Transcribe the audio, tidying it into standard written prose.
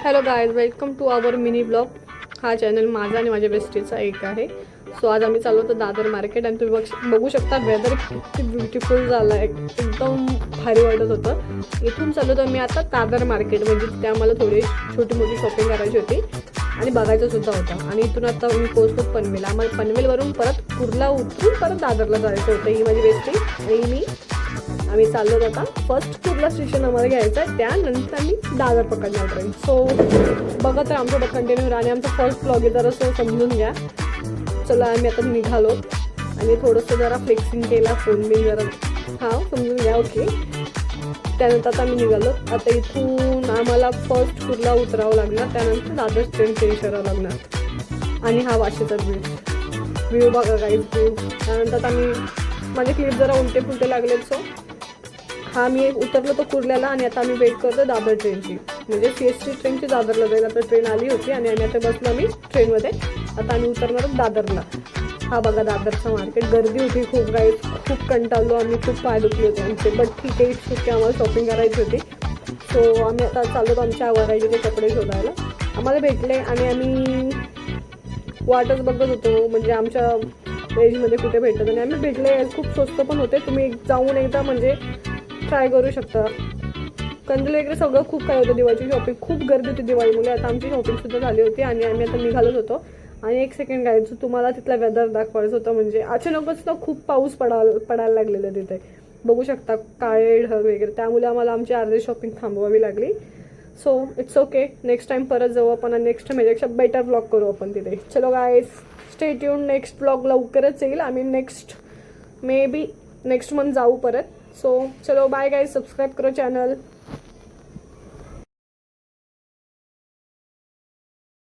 Hello guys, welcome to our mini blog. हा channel माझा आणि माझ्या बेस्टीचा एक आहे. सो आज आम्ही चाललो होतो दादर मार्केट आणि तुम्ही बघू शकता वेदर किती ब्युटिफुल झालं आहे. एकदम भारी वाटत होतं. इथून चाललो होतो मी आता दादर मार्केट, म्हणजे तिथे आम्हाला थोडी छोटी मोठी शॉपिंग करायची होती आणि बघायचं सुद्धा होतं. आणि इथून आता मी पोहोचतो पनवेल. आम्हाला पनवेलवरून परत कुर्ला उतरून परत दादरला जायचं होतं. ही माझी बेस्टी आणि मी आम्ही चाललो आता. फर्स्ट कुर्ला स्टेशन आम्हाला घ्यायचं आहे, त्यानंतर आम्ही दादर पकडणार ट्रेन. सो बघत आहे आमचं कंटिन्यू आणि आमचा फर्स्ट ब्लॉग आहे, जरा असं समजून घ्या. चला आम्ही आता निघालो आणि थोडंसं जरा फ्लेक्सिंग केला, फोन मी जरा समजून घ्या. ओके, त्यानंतर आता आम्ही निघालो. आता इथून आम्हाला फर्स्ट कुर्ला उतरावं लागणार, त्यानंतर दादर ट्रेन चेंज करावं लागणार. आणि हा वाशीचा व्ह्यू बघा काहीच व्ह्यू. त्यानंतर आम्ही माझे क्लिप जरा उलटे पुलटे लागलेत. सो मी उतरलो तो कुर्ल्याला आणि आता आम्ही वेट करतो दादर ट्रेनची, म्हणजे CST ट्रेनची दादरला जाईल. आता ट्रेन आली होती आणि आता बसलो आम्ही ट्रेनमध्ये. आता आम्ही उतरणार दादरला. हा बघा दादरचं मार्केट, गर्दी होती खूप, खूप कंटाळलो आम्ही, खूप पाय दुखले होते आमचे. बट ठीक आहे, इतकी आम्हाला शॉपिंग करायची होती. सो आम्ही आता चाललो आमच्या आवरायचे ते कपडे शोधायला. आम्हाला भेटले आणि आम्ही वाटच बघत होतो, म्हणजे आमच्या रेंजमध्ये कुठे भेटत. आणि आम्ही भेटले, खूप स्वस्त पण होते. तुम्ही जाऊन एकदा म्हणजे ट्राय करू शकता. कंदील वगैरे सगळं खूप काय होतं. दिवाळीची शॉपिंग, खूप गर्दी होती दिवाळीमुळे. आता आमची शॉपिंगसुद्धा झाली होती आणि आम्ही आता निघालोच होतो. आणि एक सेकंड गायचं तुम्हाला तिथला वेदर दाखवायचं होतं. म्हणजे अचानकच ना खूप पाऊस पडायला लागलेला तिथे, बघू शकता, काळे ढग वगैरे. त्यामुळे आम्हाला आमची अर्धी शॉपिंग थांबवावी लागली. So it's okay, next time परत जाऊ आपण आणि नेक्स्ट टाइम याच्यापेक्षा बेटर ब्लॉग करू आपण तिथे. चलो guys, stay tune. Next blog लवकरच येईल. आम्ही मे बी नेक्स्ट मंथ जाऊ परत. सो चलो बाय गाईज, सबस्क्राईब करो चॅनल.